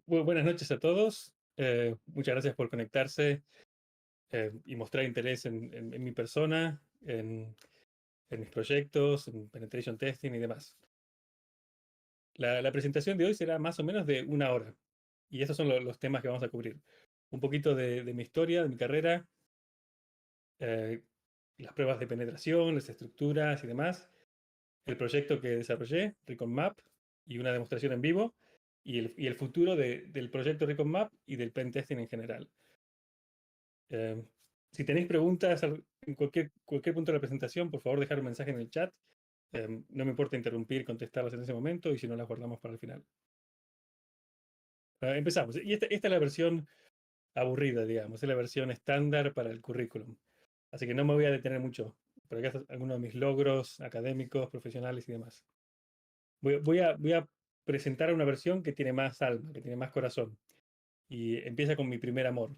Buenas noches a todos. Muchas gracias por conectarse y mostrar interés en mi persona, en mis proyectos, en penetration testing y demás. La presentación de hoy será más o menos de una hora. Y estos son los temas que vamos a cubrir. Un poquito de mi historia, de mi carrera, eh, las pruebas de penetración, las estructuras y demás, el proyecto que desarrollé, Recon Map, y una demostración en vivo, y el futuro del proyecto Recon Map y del pentesting en general. Eh, si tenéis preguntas en cualquier punto de la presentación, por favor dejar un mensaje en el chat. No me importa interrumpir y contestarlas en ese momento, y si no, las guardamos para el final. Empezamos. Y esta es la versión aburrida, digamos, es la versión estándar para el currículum. Así que no me voy a detener mucho. Pero acá están algunos de mis logros académicos, profesionales y demás. Voy a presentar una versión que tiene más alma, que tiene más corazón. Y empieza con mi primer amor.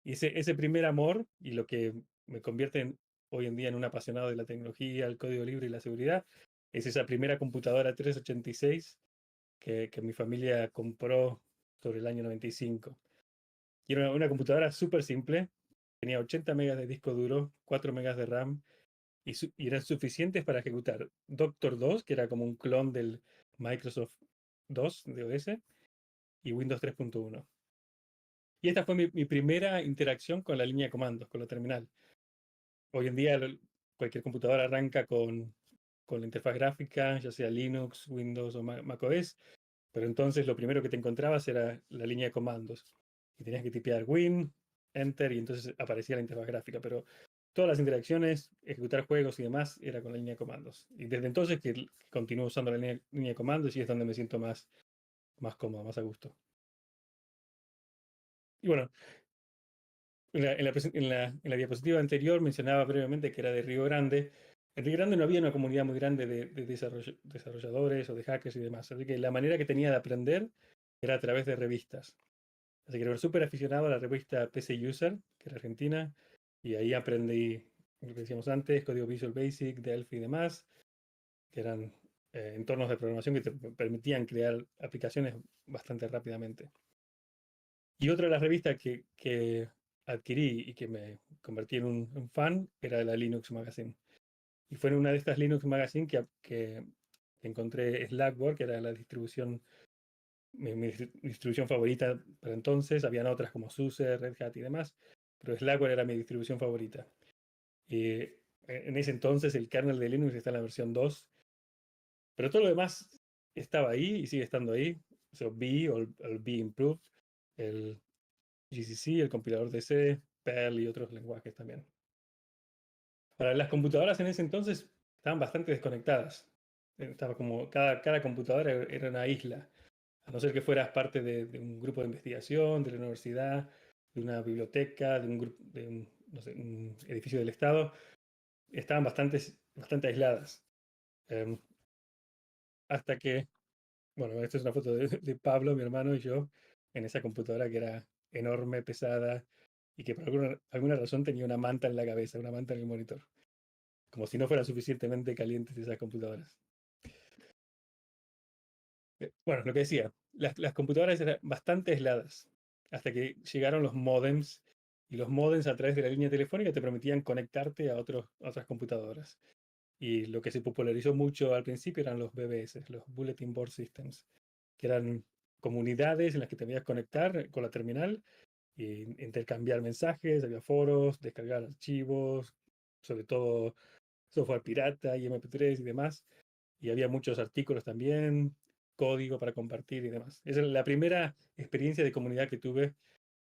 Y ese primer amor, y lo que me convierte hoy en día en un apasionado de la tecnología, el código libre y la seguridad, es esa primera computadora 386 que mi familia compró sobre el año 95. Y era una computadora súper simple, tenía 80 megas de disco duro, 4 megas de RAM, y eran suficientes para ejecutar Doctor 2, que era como un clon del Microsoft 2 de OS, y Windows 3.1. Y esta fue mi primera interacción con la línea de comandos, con la terminal. Hoy en día cualquier computadora arranca con la interfaz gráfica, ya sea Linux, Windows o macOS, pero entonces lo primero que te encontrabas era la línea de comandos. Y tenías que tipear Win, Enter, y entonces aparecía la interfaz gráfica. Pero todas las interacciones, ejecutar juegos y demás, era con la línea de comandos. Y desde entonces que continúo usando la línea de comandos y es donde me siento más cómodo, más a gusto. Y bueno, en la diapositiva anterior mencionaba brevemente que era de Río Grande. En Río Grande no había una comunidad muy grande de desarrolladores o de hackers y demás. Así que la manera que tenía de aprender era a través de revistas. Así que era súper aficionado a la revista PC User, que era argentina, y ahí aprendí lo que decíamos antes, código Visual Basic, Delphi y demás, que eran entornos de programación que te permitían crear aplicaciones bastante rápidamente. Y otra de las revistas que adquirí y que me convertí en un fan era la Linux Magazine. Y fue en una de estas Linux Magazine que encontré Slackware, que era la distribución, mi distribución favorita para entonces. Habían otras como SUSE, Red Hat y demás, pero Slackware era mi distribución favorita. Y en ese entonces el kernel de Linux está en la versión 2, pero todo lo demás estaba ahí y sigue estando ahí. So, B o el B Improved, el GCC, el compilador de C, Perl y otros lenguajes también. Para las computadoras en ese entonces estaban bastante desconectadas. Estaba como cada computadora era una isla. A no ser que fueras parte de un grupo de investigación, de la universidad, de una biblioteca, no sé, un edificio del Estado, estaban bastante aisladas. Eh, hasta que, bueno, esta es una foto de Pablo, mi hermano y yo, en esa computadora que era enorme, pesada, y que por alguna razón tenía una manta en la cabeza, una manta en el monitor. Como si no fueran suficientemente calientes esas computadoras. Bueno, lo que decía, las computadoras eran bastante aisladas, hasta que llegaron los modems, y los modems a través de la línea telefónica te permitían conectarte a otras computadoras. Y lo que se popularizó mucho al principio eran los BBS, los Bulletin Board Systems, que eran comunidades en las que te podías conectar con la terminal e intercambiar mensajes, había foros, descargar archivos, sobre todo software pirata y MP3 y demás. Y había muchos artículos también, código para compartir y demás. Esa es la primera experiencia de comunidad que tuve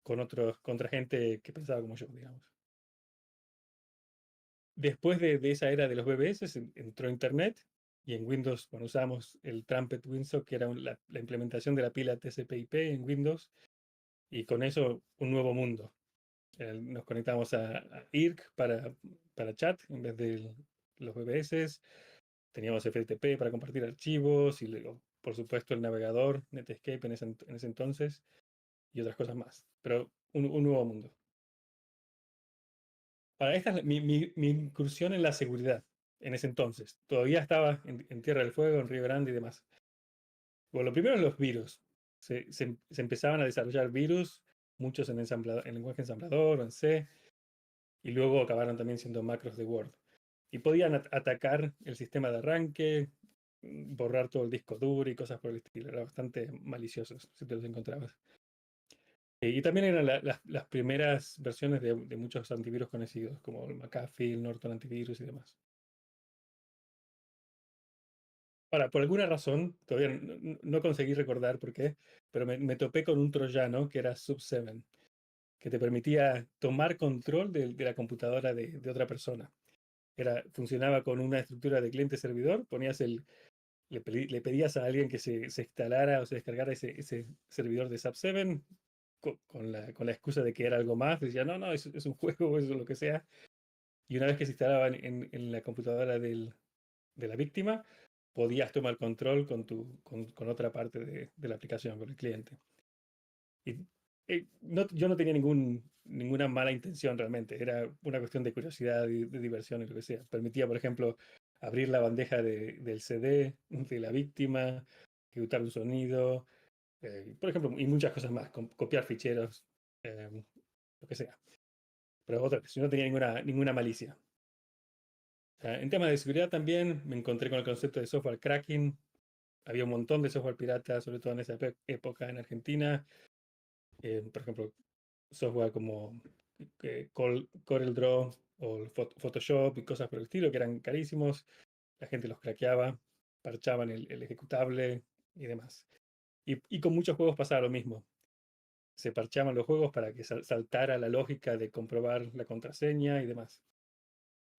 con otra gente que pensaba como yo, digamos. Después de esa era de los BBS, entró Internet, y en Windows, cuando usamos el Trumpet WinSock, que era la implementación de la pila TCP/IP en Windows, y con eso un nuevo mundo. Nos conectamos a IRC para chat en vez de los BBS. Teníamos FTP para compartir archivos y luego, por supuesto, el navegador Netscape en ese entonces y otras cosas más. Pero un nuevo mundo. Para esta es mi incursión en la seguridad en ese entonces. Todavía estaba en Tierra del Fuego, en Río Grande y demás. Bueno, lo primero los virus. se empezaban a desarrollar virus, muchos en lenguaje ensamblador o en C, y luego acabaron también siendo macros de Word. Y podían atacar el sistema de arranque, borrar todo el disco duro y cosas por el estilo. Eran bastante maliciosos si te los encontrabas. Y también eran las primeras versiones de muchos antivirus conocidos, como el McAfee, el Norton Antivirus y demás. Ahora, por alguna razón, todavía no conseguí recordar por qué, pero me topé con un troyano que era Sub7, que te permitía tomar control de la computadora de otra persona. Funcionaba con una estructura de cliente-servidor, le pedías a alguien que se instalara o se descargara ese servidor de Sub7 con la excusa de que era algo más. Decía, no, es un juego, es lo que sea. Y una vez que se instalaba en la computadora de la víctima, podías tomar control con otra parte de la aplicación, con el cliente. Y, yo no tenía ninguna mala intención realmente, era una cuestión de curiosidad y de diversión y lo que sea. Permitía, por ejemplo, abrir la bandeja del CD de la víctima, ejecutar un sonido, por ejemplo, y muchas cosas más, copiar ficheros, lo que sea. Pero otra vez, yo no tenía ninguna malicia. En temas de seguridad también me encontré con el concepto de software cracking. Había un montón de software pirata, sobre todo en esa época en Argentina. Por ejemplo, software como CorelDRAW o el Photoshop y cosas por el estilo que eran carísimos. La gente los craqueaba, parchaban el ejecutable y demás. Y con muchos juegos pasaba lo mismo. Se parchaban los juegos para que saltara la lógica de comprobar la contraseña y demás.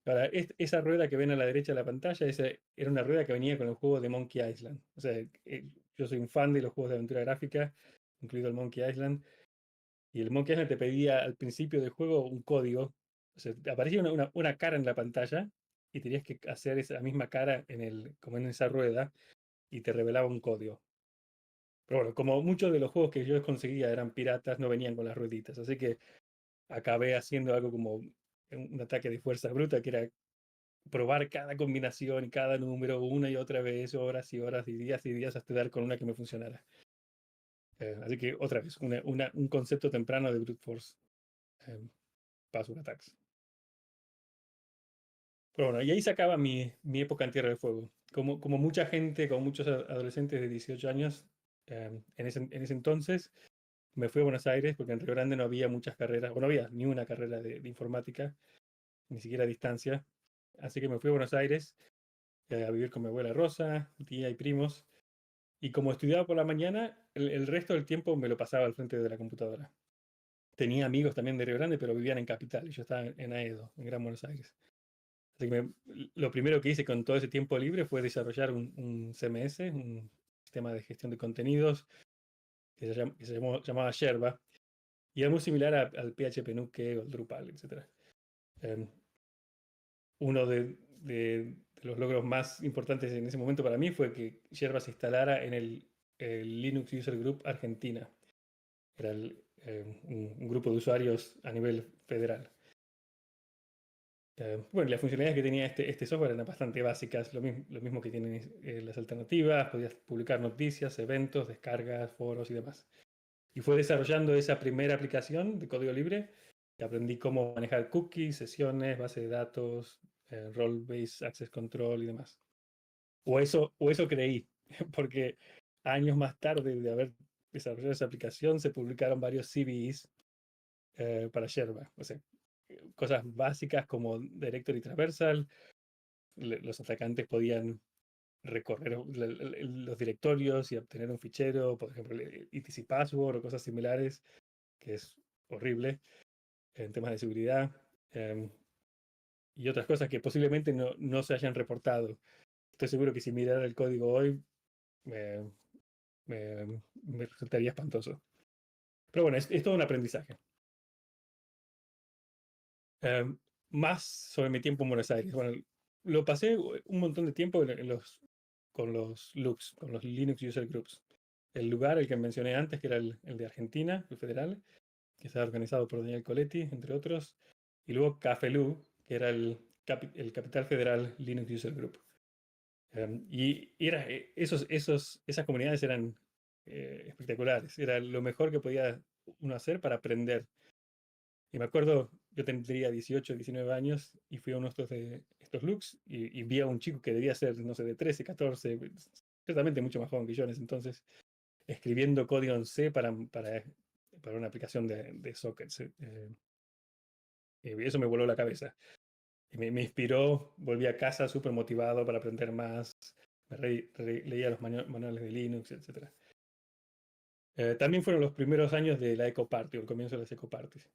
Ahora, esa rueda que ven a la derecha de la pantalla, esa era una rueda que venía con el juego de Monkey Island. O sea, yo soy un fan de los juegos de aventura gráfica, incluido el Monkey Island. Y el Monkey Island te pedía al principio del juego un código. O sea, te aparecía una cara en la pantalla y tenías que hacer esa misma cara como en esa rueda y te revelaba un código. Pero bueno, como muchos de los juegos que yo conseguía eran piratas, no venían con las rueditas. Así que acabé haciendo algo como un ataque de fuerza bruta, que era probar cada combinación y cada número una y otra vez, horas y días hasta dar con una que me funcionara. Así que otra vez, un concepto temprano de brute force, password attacks. Pero bueno, y ahí se acaba mi época en Tierra del Fuego. Como mucha gente, como muchos adolescentes de 18 años, en ese entonces me fui a Buenos Aires porque en Río Grande no había muchas carreras, o no había ni una carrera de informática, ni siquiera a distancia. Así que me fui a Buenos Aires a vivir con mi abuela Rosa, tía y primos. Y como estudiaba por la mañana, el resto del tiempo me lo pasaba al frente de la computadora. Tenía amigos también de Río Grande, pero vivían en Capital y yo estaba en Aedo, en Gran Buenos Aires. Así que lo primero que hice con todo ese tiempo libre fue desarrollar un CMS, un sistema de gestión de contenidos que se llamaba Yerba. Y era muy similar al PHP Nuke o al Drupal, etc. Eh, Uno de los logros más importantes en ese momento para mí fue que Yerba se instalara en el Linux User Group Argentina. Era un grupo de usuarios a nivel federal. Bueno, las funcionalidades que tenía este software eran bastante básicas, lo mismo que tienen las alternativas, podías publicar noticias, eventos, descargas, foros y demás. Y fue desarrollando esa primera aplicación de código libre que aprendí cómo manejar cookies, sesiones, base de datos, role-based access control y demás. O eso creí, porque años más tarde de haber desarrollado esa aplicación se publicaron varios CVEs para Sherba. O sea, cosas básicas como directory traversal, los atacantes podían recorrer los directorios y obtener un fichero, por ejemplo, el etc password o cosas similares, que es horrible en temas de seguridad, y otras cosas que posiblemente no se hayan reportado. Estoy seguro que si mirara el código hoy me, me resultaría espantoso. Pero bueno, es todo un aprendizaje. Eh, Más sobre mi tiempo en Buenos Aires. Bueno, lo pasé un montón de tiempo con los LUGS, con los Linux User Groups. El lugar, el que mencioné antes, que era el de Argentina, el federal, que estaba organizado por Daniel Coletti, entre otros. Y luego CAFELU, que era el Capital Federal Linux User Group. Y esas comunidades eran espectaculares. Era lo mejor que podía uno hacer para aprender. Y me acuerdo, yo tendría 18, 19 años y fui a uno de estos looks y vi a un chico que debía ser, no sé, de 13, 14, ciertamente mucho más joven que yo en ese entonces, escribiendo código en C para una aplicación de sockets. Y eso me voló la cabeza. Y me inspiró, volví a casa súper motivado para aprender más, leía los manuales de Linux, etcétera. También fueron los primeros años de la Eco Party, o el comienzo de las Eco Parties.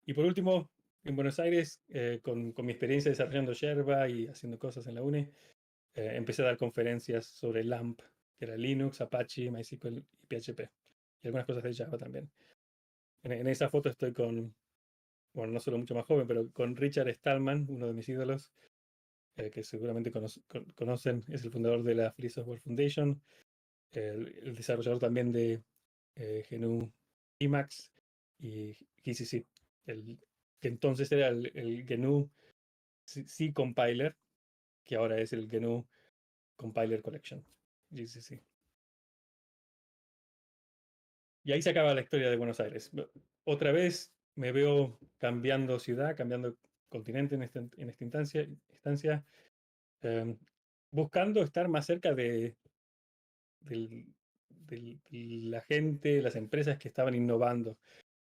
Y por último, en Buenos Aires, con mi experiencia desarrollando Yerba y haciendo cosas en la UNE, empecé a dar conferencias sobre LAMP, que era Linux, Apache, MySQL y PHP. Y algunas cosas de Java también. En esa foto estoy con, bueno, no solo mucho más joven, pero con Richard Stallman, uno de mis ídolos, que seguramente conocen, es el fundador de la Free Software Foundation, el desarrollador también de GNU Emacs y GCC, que entonces era el GNU C Compiler, que ahora es el GNU Compiler Collection, GCC. Y ahí se acaba la historia de Buenos Aires. Otra vez me veo cambiando ciudad, cambiando continente en esta instancia, eh, buscando estar más cerca del- de la gente, las empresas que estaban innovando.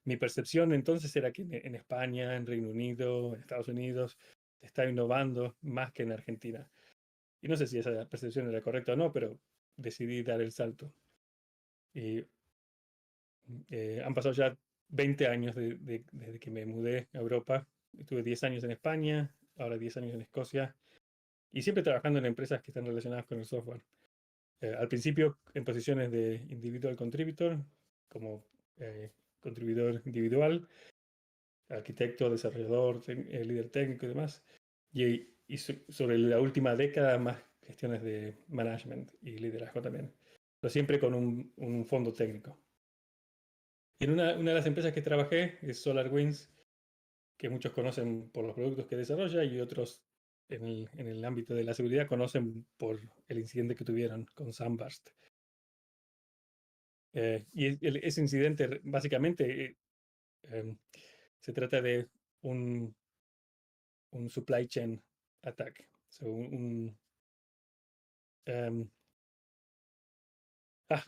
Mi percepción entonces era que en España, en Reino Unido, en Estados Unidos, se estaba innovando más que en Argentina. Y no sé si esa percepción era correcta o no, pero decidí dar el salto. Y han pasado ya 20 años desde que me mudé a Europa. Estuve 10 años en España, ahora 10 años en Escocia, y siempre trabajando en empresas que están relacionadas con el software. Al principio en posiciones de individual contributor, como contribuidor individual, arquitecto, desarrollador, líder técnico y demás. Y sobre la última década más gestiones de management y liderazgo también, pero siempre con un fondo técnico. Y en una de las empresas que trabajé es SolarWinds, que muchos conocen por los productos que desarrolla y otros en el ámbito de la seguridad conocen por el incidente que tuvieron con SandBurst. Ese incidente básicamente em, se trata de un, un supply chain attack. So, em, ah,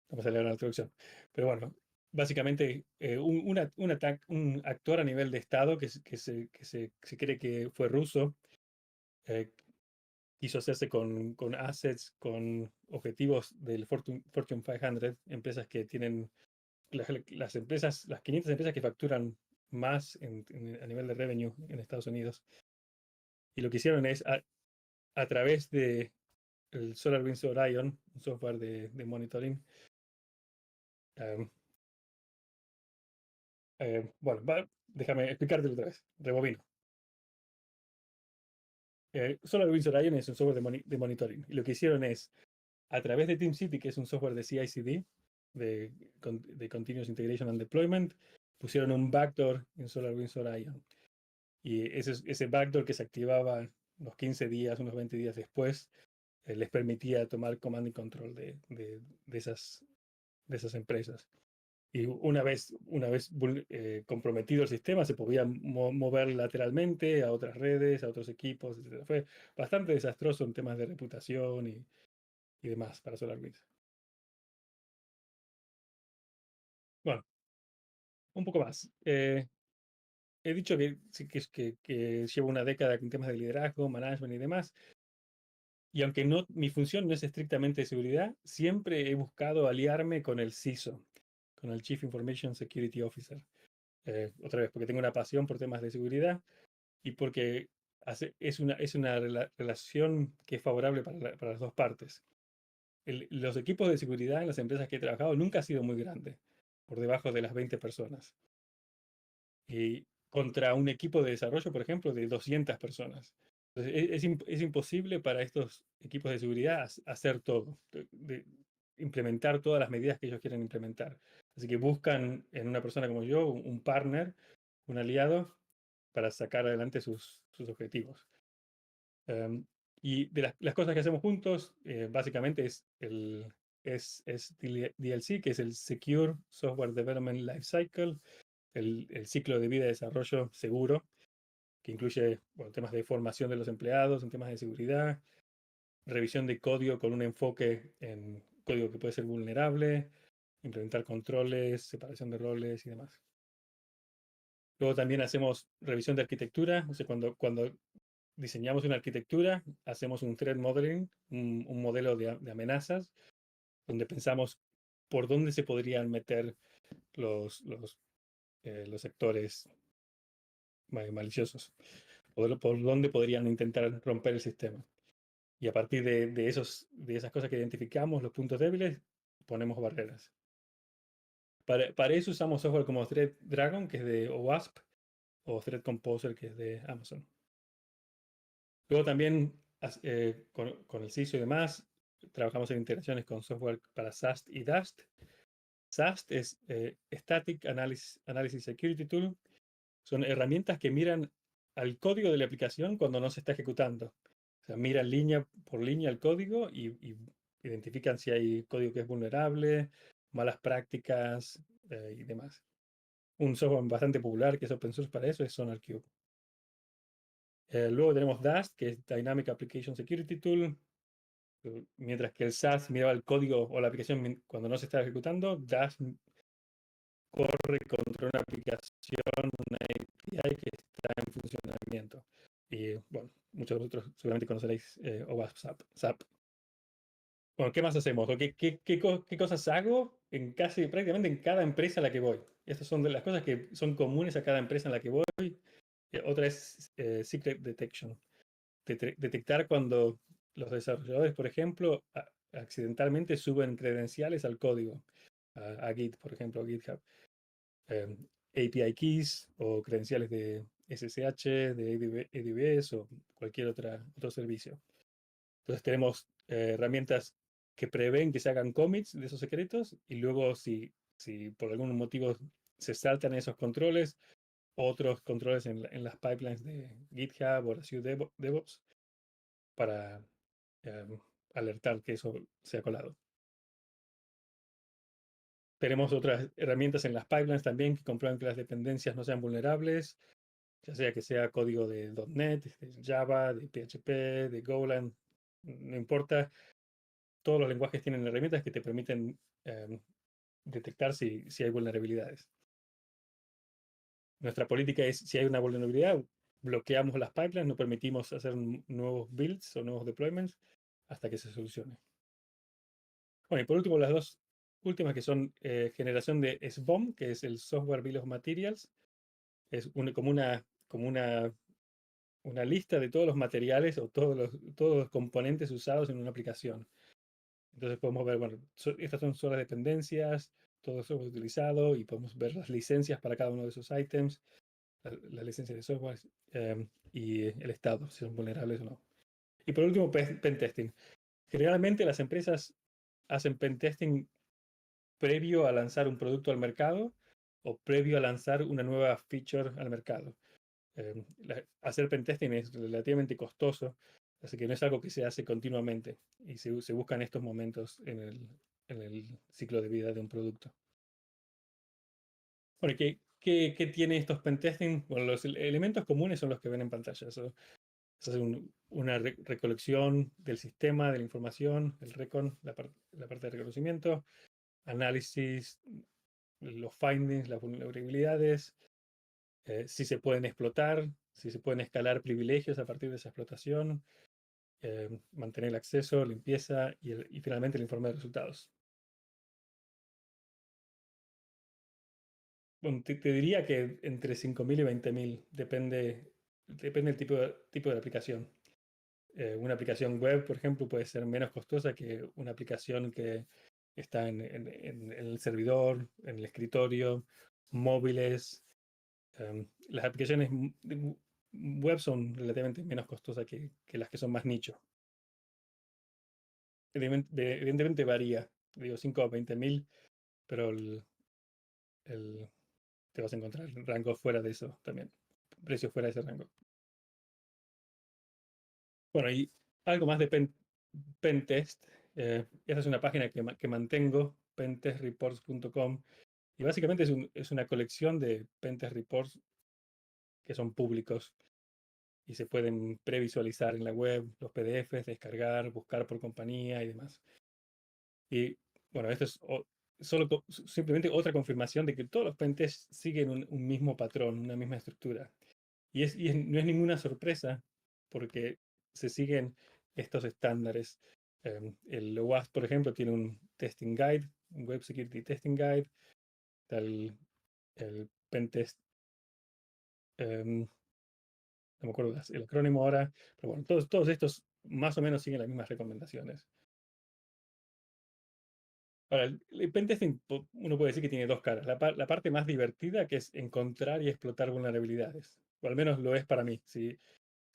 no me sale ahora la traducción. Pero bueno, básicamente un actor a nivel de Estado se cree que fue ruso, eh, quiso hacerse con assets, con objetivos del Fortune 500, empresas que tienen las empresas, las 500 empresas que facturan más a nivel de revenue en Estados Unidos. Y lo que hicieron es, a través de el SolarWinds Orion, un software de monitoring, um, bueno, déjame explicarte otra vez, rebobino. SolarWinds Orion es un software de monitoring. Y lo que hicieron es, a través de TeamCity, que es un software de CI/CD, de Continuous Integration and Deployment, pusieron un backdoor en SolarWinds Orion. Y ese backdoor que se activaba unos 15 días, unos 20 días después, les permitía tomar command y control de esas empresas. Y una vez comprometido el sistema, se podía mover lateralmente a otras redes, a otros equipos, etc. Fue bastante desastroso en temas de reputación y demás para SolarWinds. Bueno, un poco más. He dicho que llevo una década en temas de liderazgo, management y demás. Y aunque mi función no es estrictamente de seguridad, siempre he buscado aliarme con el CISO, con el Chief Information Security Officer. Otra vez, porque tengo una pasión por temas de seguridad y porque es una relación que es favorable para las dos partes. Los equipos de seguridad en las empresas que he trabajado nunca ha sido muy grande, por debajo de las 20 personas. Y contra un equipo de desarrollo, por ejemplo, de 200 personas. Entonces, es imposible para estos equipos de seguridad hacer todo, implementar todas las medidas que ellos quieren implementar. Así que buscan en una persona como yo un partner, un aliado, para sacar adelante sus objetivos. Y de las cosas que hacemos juntos, básicamente es es DLC, que es el Secure Software Development Lifecycle, el ciclo de vida de desarrollo seguro, que incluye temas de formación de los empleados, en temas de seguridad, revisión de código con un enfoque en código que puede ser vulnerable, implementar controles, separación de roles y demás. Luego también hacemos revisión de arquitectura, o sea, cuando diseñamos una arquitectura, hacemos un threat modeling, un modelo de amenazas, donde pensamos por dónde se podrían meter los sectores maliciosos, por dónde podrían intentar romper el sistema. Y a partir de esas cosas que identificamos, los puntos débiles, ponemos barreras. Para eso usamos software como Threat Dragon, que es de OWASP, o Threat Composer, que es de Amazon. Luego también con el CISO y demás, trabajamos en integraciones con software para SAST y DAST. SAST es Static Analysis Security Tool. Son herramientas que miran al código de la aplicación cuando no se está ejecutando. O sea, miran línea por línea el código y identifican si hay código que es vulnerable, malas prácticas y demás. Un software bastante popular que es open source para eso es SonarQube. Luego tenemos DAST, que es Dynamic Application Security Tool. Mientras que el SAS miraba el código o la aplicación cuando no se estaba ejecutando, DAST corre contra una aplicación, una API que está en funcionamiento. Y bueno, muchos de vosotros seguramente conoceréis OWASP SAP. Bueno, ¿qué más hacemos? ¿Qué cosas hago en prácticamente en cada empresa a la que voy? Estas son de las cosas que son comunes a cada empresa en la que voy. Otra es Secret Detection. Detectar cuando los desarrolladores, por ejemplo, accidentalmente suben credenciales al código, a Git, por ejemplo, a GitHub. API keys o credenciales de SSH, de AWS o cualquier otro servicio. Entonces tenemos herramientas que prevén que se hagan commits de esos secretos y luego si por algún motivo se saltan esos controles, otros controles en las pipelines de GitHub o la Azure DevOps para alertar que eso se ha colado. Tenemos otras herramientas en las pipelines también que comprueban que las dependencias no sean vulnerables, ya sea que sea código de .NET, de Java, de PHP, de Golang, no importa. Todos los lenguajes tienen herramientas que te permiten detectar si hay vulnerabilidades. Nuestra política es, si hay una vulnerabilidad, bloqueamos las pipelines, no permitimos hacer nuevos builds o nuevos deployments hasta que se solucione. Bueno, y por último, las dos últimas que son generación de SBOM, que es el Software Bill of Materials. Es como una lista de todos los materiales o todos los componentes usados en una aplicación. Entonces podemos ver, bueno, estas son las dependencias, todo eso es utilizado y podemos ver las licencias para cada uno de esos ítems, las licencias de software y el estado, si son vulnerables o no. Y por último, pentesting. Generalmente las empresas hacen pentesting previo a lanzar un producto al mercado o previo a lanzar una nueva feature al mercado. Hacer pentesting es relativamente costoso, así que no es algo que se hace continuamente y se buscan estos momentos en el ciclo de vida de un producto. Bueno, ¿qué tiene estos pentesting? Bueno, los elementos comunes son los que ven en pantalla. Se hace una recolección del sistema, de la información, el recon, la parte de reconocimiento, análisis, los findings, las vulnerabilidades, si se pueden explotar, si se pueden escalar privilegios a partir de esa explotación, mantener el acceso, limpieza y finalmente el informe de resultados. Bueno, te diría que entre 5.000 y 20.000, depende del tipo de aplicación. Una aplicación web, por ejemplo, puede ser menos costosa que una aplicación que está en el servidor, en el escritorio, móviles. Las aplicaciones web son relativamente menos costosas que las que son más nicho. Evidentemente varía, digo 5 a 20.000, pero te vas a encontrar rangos fuera de eso también, precios fuera de ese rango. Bueno, y algo más de pen test, Esta es una página que mantengo, pentestreports.com, y básicamente es una colección de pentest reports que son públicos y se pueden previsualizar en la web, los PDFs, descargar, buscar por compañía y demás. Y bueno, esto es simplemente otra confirmación de que todos los pentests siguen un mismo patrón, una misma estructura. No es ninguna sorpresa porque se siguen estos estándares. El OWASP, por ejemplo, tiene un testing guide, un Web Security Testing Guide. Está el pentest, no me acuerdo el acrónimo ahora, pero bueno, todos estos más o menos siguen las mismas recomendaciones. Ahora, el pentesting, uno puede decir que tiene dos caras. La parte más divertida, que es encontrar y explotar vulnerabilidades. O al menos lo es para mí. Si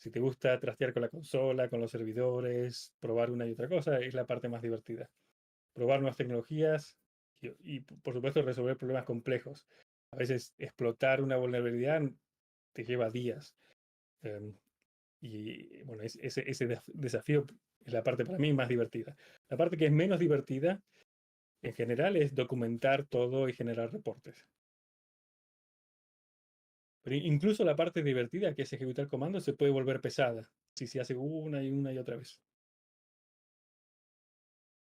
te gusta trastear con la consola, con los servidores, probar una y otra cosa, es la parte más divertida. Probar nuevas tecnologías y por supuesto, resolver problemas complejos. A veces explotar una vulnerabilidad te lleva días. Em, y bueno, ese desafío es la parte para mí más divertida. La parte que es menos divertida en general es documentar todo y generar reportes. Pero incluso la parte divertida, que es ejecutar comandos, se puede volver pesada si se hace una y otra vez.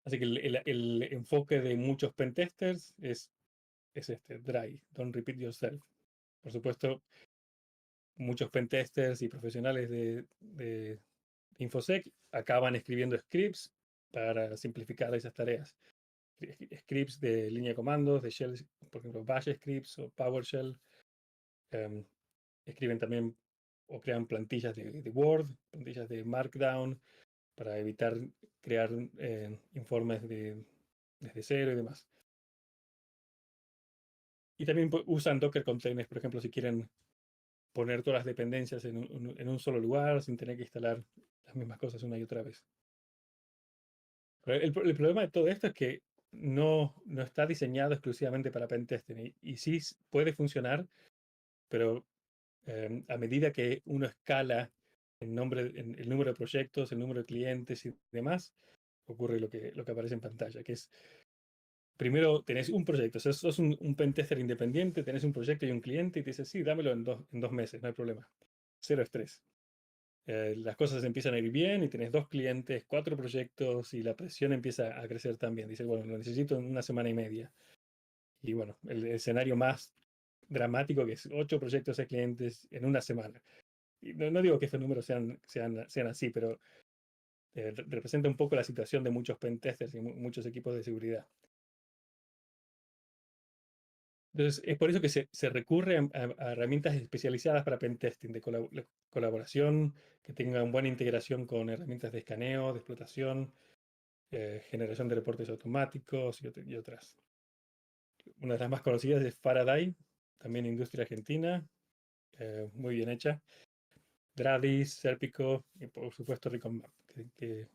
Así que el enfoque de muchos pentesters es este, dry, don't repeat yourself. Por supuesto, muchos pentesters y profesionales de InfoSec acaban escribiendo scripts para simplificar esas tareas. Scripts de línea de comandos, de shell, por ejemplo, bash scripts o PowerShell. Um, Escriben también o crean plantillas de Word, plantillas de Markdown, para evitar crear informes desde cero y demás. Y también usan Docker Containers, por ejemplo, si quieren poner todas las dependencias en un solo lugar sin tener que instalar las mismas cosas una y otra vez. Pero el problema de todo esto es que no está diseñado exclusivamente para pentesting y sí puede funcionar, pero a medida que uno escala el número de proyectos, el número de clientes y demás, ocurre lo que aparece en pantalla, que es, primero tenés un proyecto, o sea, sos un pentester independiente, tenés un proyecto y un cliente y te dice, sí, dámelo en 2 meses, no hay problema. Cero estrés. Las cosas empiezan a ir bien y tenés 2 clientes, 4 proyectos y la presión empieza a crecer también. Dice, bueno, lo necesito en una semana y media. Y bueno, el escenario más dramático que es 8 proyectos de clientes en una semana. Y no digo que estos números sean así, pero representa un poco la situación de muchos pentesters y muchos equipos de seguridad. Entonces, es por eso que se recurre a herramientas especializadas para pentesting, de colaboración, que tengan buena integración con herramientas de escaneo, de explotación, generación de reportes automáticos y otras. Una de las más conocidas es Faraday, también industria argentina, muy bien hecha. Dradis, Serpico y por supuesto Recon que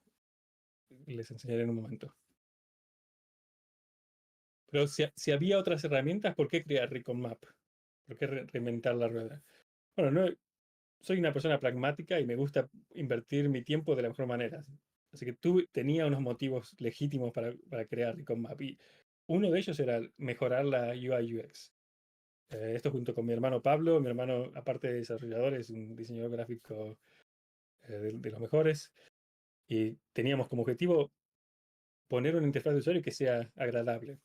les enseñaré en un momento. Pero si había otras herramientas, ¿por qué crear Recon Map? ¿Por qué reinventar la rueda? Bueno, no, soy una persona pragmática y me gusta invertir mi tiempo de la mejor manera. Así que tenía unos motivos legítimos para crear Recon Map. Y uno de ellos era mejorar la UI UX. Esto junto con mi hermano Pablo. Mi hermano, aparte de desarrollador, es un diseñador gráfico de los mejores. Y teníamos como objetivo poner una interfaz de usuario que sea agradable.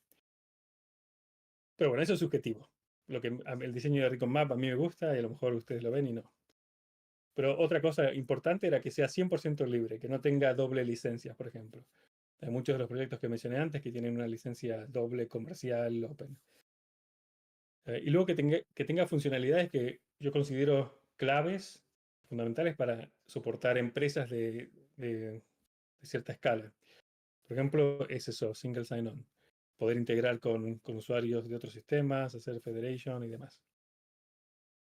Pero bueno, eso es subjetivo. El diseño de Recon Map a mí me gusta y a lo mejor ustedes lo ven y no. Pero otra cosa importante era que sea 100% libre, que no tenga doble licencia, por ejemplo. Hay muchos de los proyectos que mencioné antes que tienen una licencia doble comercial, open. Y luego que tenga funcionalidades que yo considero claves, fundamentales para soportar empresas de cierta escala. Por ejemplo, SSO, Single Sign-On. Poder integrar con usuarios de otros sistemas, hacer federation y demás.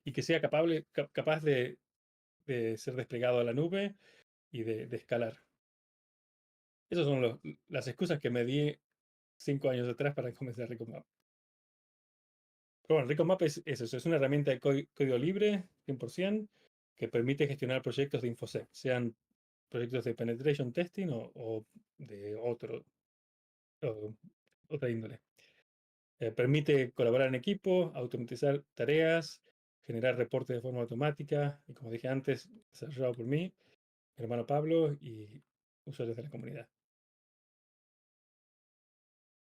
Y que sea capaz de ser desplegado a la nube y de escalar. Esas son las excusas que me di 5 años atrás para comenzar Recomap. Pero bueno, Recomap es eso, es una herramienta de código libre, 100%, que permite gestionar proyectos de InfoSec, sean proyectos de penetration testing o de o- otra índole. Permite colaborar en equipo, automatizar tareas, generar reportes de forma automática y, como dije antes, desarrollado por mí, mi hermano Pablo y usuarios de la comunidad.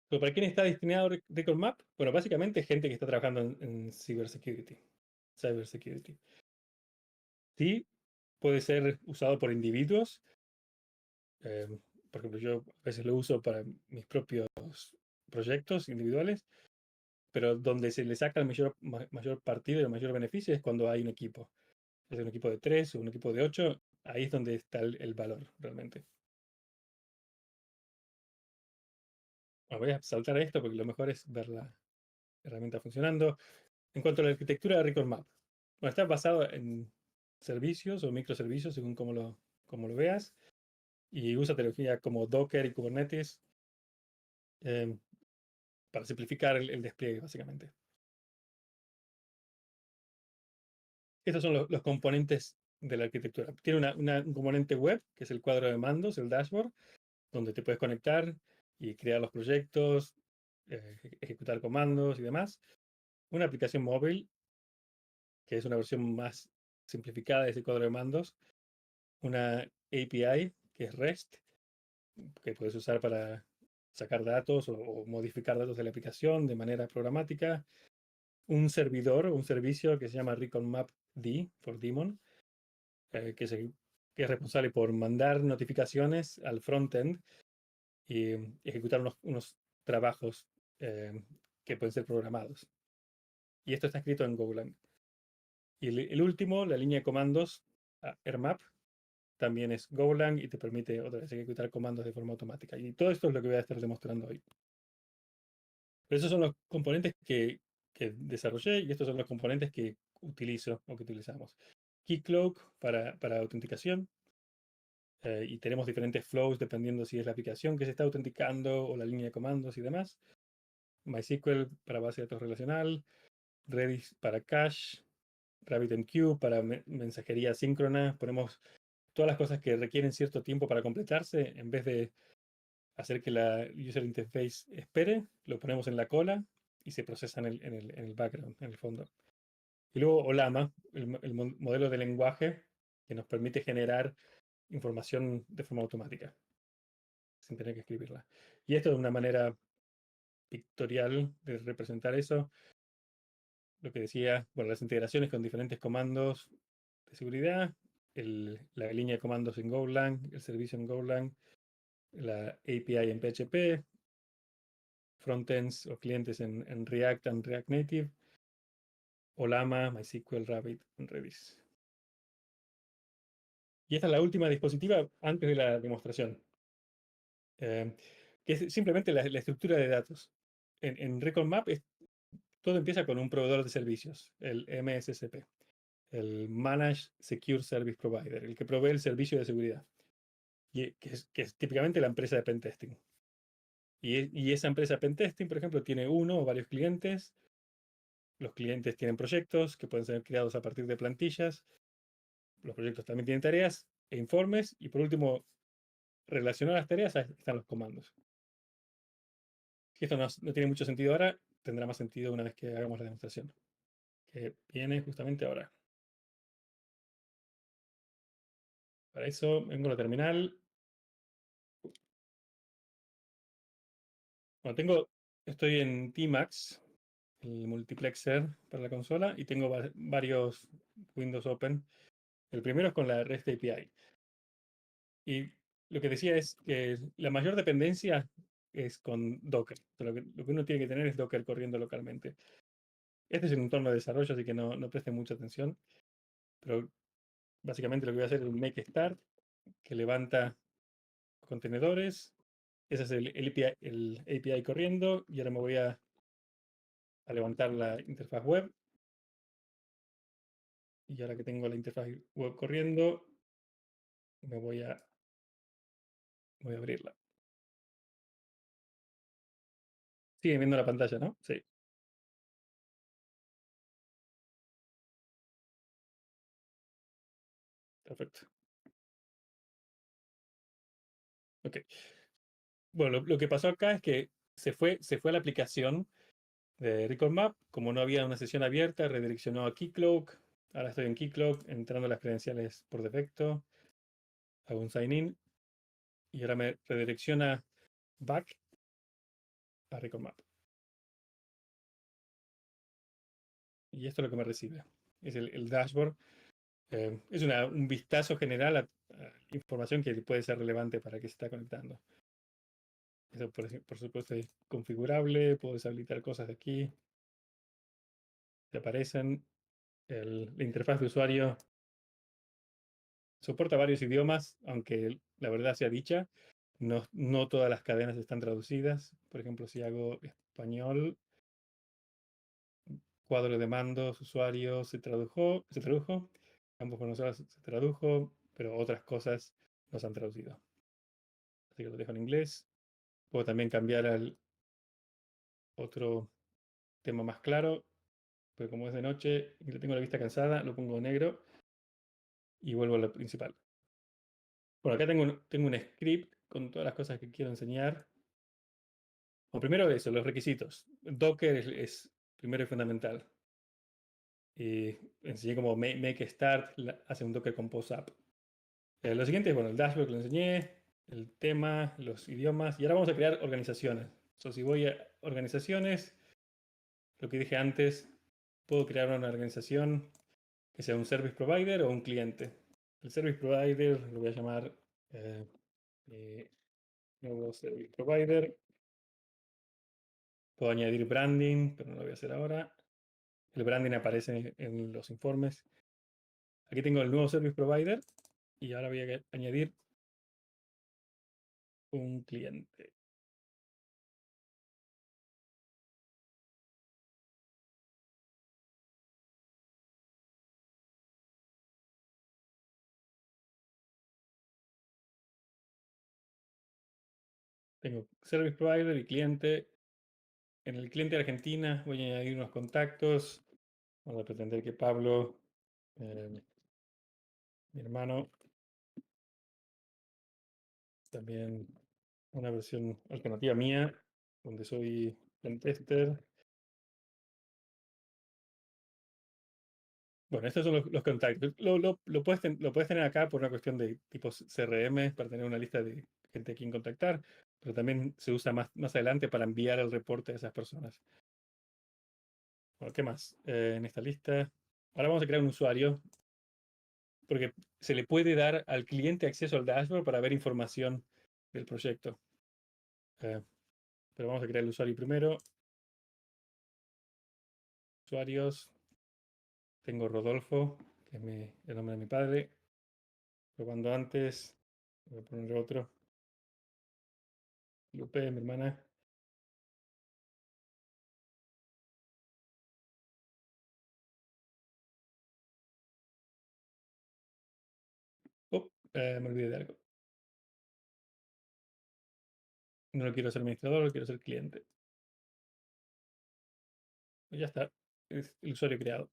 Pero ¿para quién está destinado Record Map? Bueno, básicamente gente que está trabajando en cybersecurity. Cybersecurity. Sí, puede ser usado por individuos. eh, por ejemplo, yo a veces lo uso para mis propios proyectos individuales, pero donde se le saca el mayor partido y el mayor beneficio es cuando hay un equipo. Es un equipo de 3 o un equipo de 8, ahí es donde está el valor realmente. Bueno, voy a saltar a esto porque lo mejor es ver la herramienta funcionando. En cuanto a la arquitectura de Record Map, bueno, está basado en servicios o microservicios, según como lo veas, y usa tecnología como Docker y Kubernetes eh, para simplificar el despliegue, básicamente. Estos son los componentes de la arquitectura. Tiene un componente web, que es el cuadro de mandos, el dashboard, donde te puedes conectar y crear los proyectos, ejecutar comandos y demás. Una aplicación móvil, que es una versión más simplificada de ese cuadro de mandos. Una API, que es REST, que puedes usar para sacar datos o modificar datos de la aplicación de manera programática. Un servidor o un servicio que se llama Recon Map D, por Daemon, que es responsable por mandar notificaciones al frontend y ejecutar unos trabajos eh, que pueden ser programados. Y esto está escrito en Golang. Y el último, la línea de comandos, AirMap, también es Golang y te permite otra vez ejecutar comandos de forma automática. Y todo esto es lo que voy a estar demostrando hoy. Pero esos son los componentes que desarrollé y estos son los componentes que utilizo o que utilizamos. Keycloak para autenticación, y tenemos diferentes flows dependiendo si es la aplicación que se está autenticando o la línea de comandos y demás. MySQL para base de datos relacional, Redis para cache, RabbitMQ para mensajería síncrona. Ponemos todas las cosas que requieren cierto tiempo para completarse, en vez de hacer que la user interface espere, lo ponemos en la cola y se procesa en el background, en el fondo. Y luego Olama, el modelo de lenguaje que nos permite generar información de forma automática, sin tener que escribirla. Y esto es una manera pictorial de representar eso. Lo que decía, bueno, las integraciones con diferentes comandos de seguridad, la línea de comandos en Golang, el servicio en Golang, la API en PHP, frontends o clientes en React and React Native, Olama, MySQL, Rabbit en Redis. Y esta es la última dispositiva antes de la demostración, eh, que es simplemente la estructura de datos. En Record Map todo empieza con un proveedor de servicios, el MSSP, el Managed Secure Service Provider, el que provee el servicio de seguridad, y que es típicamente la empresa de pentesting. Y esa empresa de pentesting, por ejemplo, tiene uno o varios clientes. Los clientes tienen proyectos que pueden ser creados a partir de plantillas. Los proyectos también tienen tareas e informes. Y por último, relacionadas a las tareas están los comandos. Si esto no tiene mucho sentido ahora, tendrá más sentido una vez que hagamos la demostración, que viene justamente ahora. Para eso vengo a la terminal. Bueno, estoy en Tmax, el multiplexer para la consola, y tengo varios Windows Open. El primero es con la REST API. Y lo que decía es que la mayor dependencia es con Docker. Lo que uno tiene que tener es Docker corriendo localmente. Este es un entorno de desarrollo, así que no presten mucha atención. Pero básicamente lo que voy a hacer es un make start que levanta contenedores. Ese es el API corriendo. Y ahora me voy a levantar la interfaz web. Y ahora que tengo la interfaz web corriendo, me voy a abrirla. Sigue viendo la pantalla, ¿no? Sí, perfecto. Ok. Bueno, lo que pasó acá es que se fue a la aplicación de Record Map. Como no había una sesión abierta, redireccionó a Keycloak. Ahora estoy en Keycloak, entrando las credenciales por defecto. Hago un sign in y ahora me redirecciona back a Record Map. Y esto es lo que me recibe. Es el dashboard. Es un vistazo general a información que puede ser relevante para que se está conectando. Eso por supuesto es configurable. Puedo deshabilitar cosas de aquí. Te aparecen. La interfaz de usuario soporta varios idiomas, aunque la verdad sea dicha, no todas las cadenas están traducidas. Por ejemplo, si hago español, cuadro de mandos, usuario, se tradujo, campos conocidos se tradujo, pero otras cosas no se han traducido. Así que lo dejo en inglés. Puedo también cambiar al otro tema más claro, pero como es de noche y le tengo la vista cansada, lo pongo negro y vuelvo a lo principal. Bueno, acá tengo un script con todas las cosas que quiero enseñar. Bueno, primero eso, los requisitos. Docker es primero y fundamental. Enseñé como make start, hace un Docker Compose app. Lo siguiente es, bueno, el dashboard que lo enseñé, el tema, los idiomas, y ahora vamos a crear organizaciones. Si voy a organizaciones, lo que dije antes, puedo crear una organización que sea un service provider o un cliente. El service provider lo voy a llamar eh, eh, nuevo service provider. Puedo añadir branding, pero no lo voy a hacer ahora. El branding aparece en los informes. Aquí tengo el nuevo service provider y ahora voy a añadir un cliente. Tengo service provider y cliente. En el cliente de Argentina voy a añadir unos contactos. Vamos a pretender que Pablo, mi hermano, también una versión alternativa mía, donde soy pentester. Bueno, estos son los contactos. Lo puedes tener acá por una cuestión de tipo CRM, para tener una lista de gente a quien contactar, pero también se usa más adelante para enviar el reporte a esas personas. Bueno, ¿qué más? En esta lista. Ahora vamos a crear un usuario, porque se le puede dar al cliente acceso al dashboard para ver información del proyecto. Eh, pero vamos a crear el usuario primero. Usuarios. Tengo Rodolfo, que es el nombre de mi padre. Probando antes. Voy a poner otro. Lupe, mi hermana. Oh, me olvidé de algo. No lo quiero ser administrador, lo quiero ser cliente. Pues ya está. Es el usuario creado.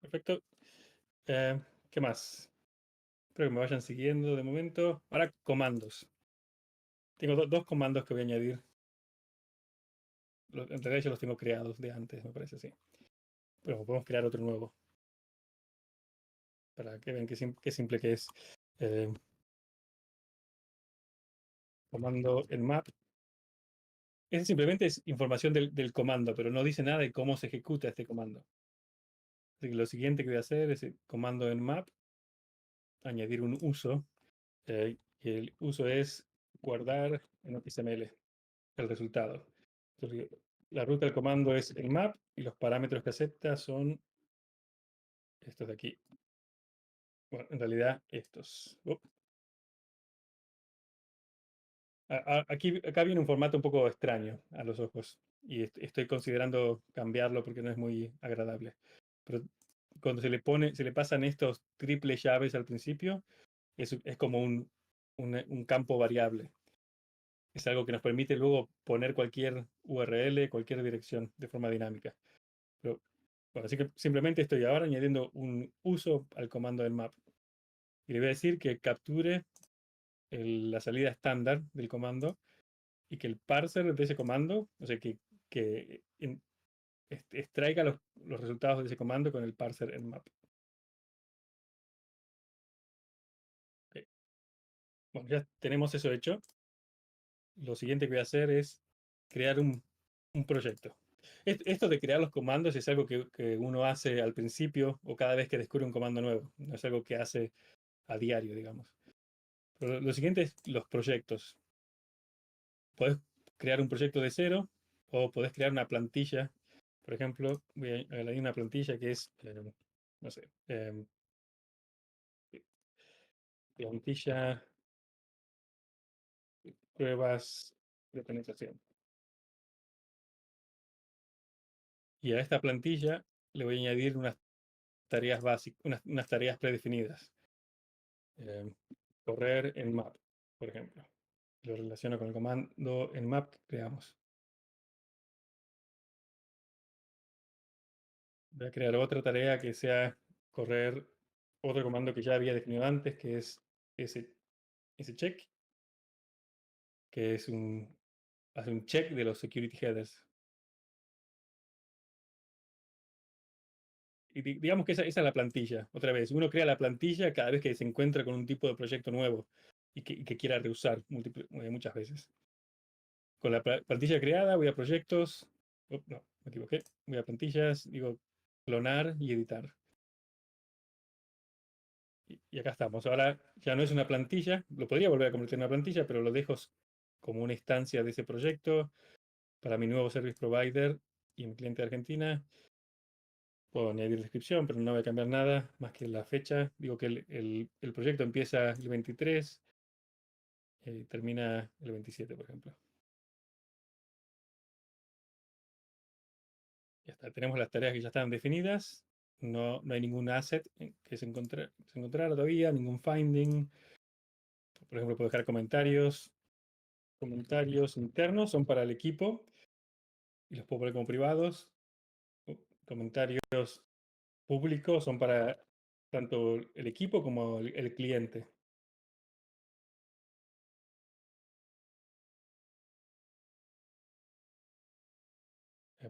Perfecto. Eh, ¿Qué más? Espero que me vayan siguiendo de momento. Ahora, comandos. Tengo dos comandos que voy a añadir. En realidad ya los tengo creados de antes, me parece así. Pero podemos crear otro nuevo. Para que vean qué simple que es. Eh, Comando en map. Ese simplemente es información del comando, pero no dice nada de cómo se ejecuta este comando. Así que lo siguiente que voy a hacer es el comando en map, añadir un uso. Y el uso es guardar en XML el resultado. Entonces, la ruta del comando es el map y los parámetros que acepta son estos de aquí. Bueno, en realidad estos. Acá viene un formato un poco extraño a los ojos y estoy considerando cambiarlo porque no es muy agradable. Pero cuando se le pasan estos triple llaves al principio, es como un campo variable. Es algo que nos permite luego poner cualquier URL, cualquier dirección de forma dinámica. Pero, bueno, así que simplemente estoy ahora añadiendo un uso al comando del map. y le voy a decir que capture la salida estándar del comando y que el parser de ese comando, o sea, que extraiga los resultados de ese comando con el parser en map. Ok. Bueno, ya tenemos eso hecho. Lo siguiente que voy a hacer es crear un proyecto. Esto de crear los comandos es algo que uno hace al principio o cada vez que descubre un comando nuevo. No es algo que hace a diario, digamos. Pero lo siguiente es los proyectos. Podés crear un proyecto de cero o podés crear una plantilla. Por ejemplo, voy a añadir una plantilla que es, no sé, plantilla pruebas de penetración. Y a esta plantilla le voy a añadir unas tareas básicas, unas tareas predefinidas. Eh, correr en map, por ejemplo. Lo relaciono con el comando en map que creamos. Voy a crear otra tarea que sea correr otro comando que ya había definido antes, que es ese check, que es hace un check de los security headers. Y digamos que esa es la plantilla. Otra vez, uno crea la plantilla cada vez que se encuentra con un tipo de proyecto nuevo y que quiera reusar muchas veces. Con la plantilla creada, voy a proyectos. Oh, no, me equivoqué. Voy a plantillas, digo clonar y editar. Y acá estamos. Ahora ya no es una plantilla. Lo podría volver a convertir en una plantilla, pero lo dejo como una instancia de ese proyecto para mi nuevo service provider y mi cliente de Argentina. Puedo añadir descripción, pero no voy a cambiar nada más que la fecha. Digo que el proyecto empieza el 23 y termina el 27, por ejemplo. Ya está. Tenemos las tareas que ya están definidas. No hay ningún asset que se encontrara todavía, ningún finding. Por ejemplo, puedo dejar comentarios. Comentarios internos son para el equipo y los puedo poner como privados. Comentarios públicos son para tanto el equipo como el cliente.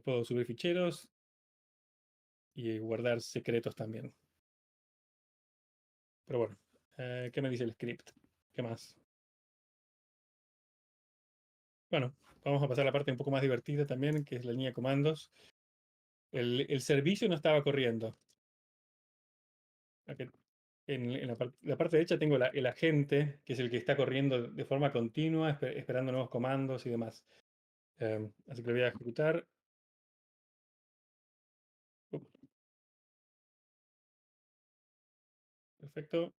Puedo subir ficheros y guardar secretos también. Pero bueno, ¿qué me dice el script? ¿Qué más? Bueno, vamos a pasar a la parte un poco más divertida también, que es la línea de comandos. El servicio no estaba corriendo. En la parte derecha tengo el agente, que es el que está corriendo de forma continua, esperando nuevos comandos y demás. Así que lo voy a ejecutar. Perfecto.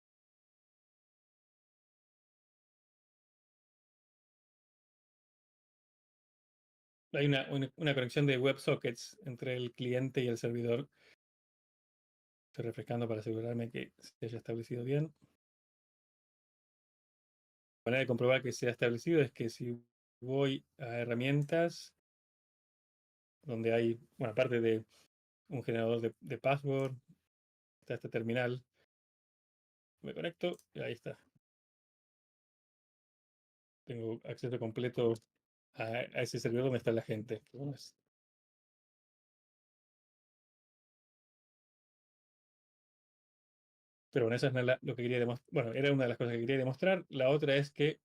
Hay una conexión de WebSockets entre el cliente y el servidor. Estoy refrescando para asegurarme que se haya establecido bien. La manera de comprobar que se ha establecido es que si voy a herramientas, donde hay, bueno, aparte de un generador de password, está este terminal, me conecto y ahí está. Tengo acceso completo a ese servidor donde está la gente. Pero bueno, eso es lo que quería demostrar. Bueno, era una de las cosas que quería demostrar. La otra es que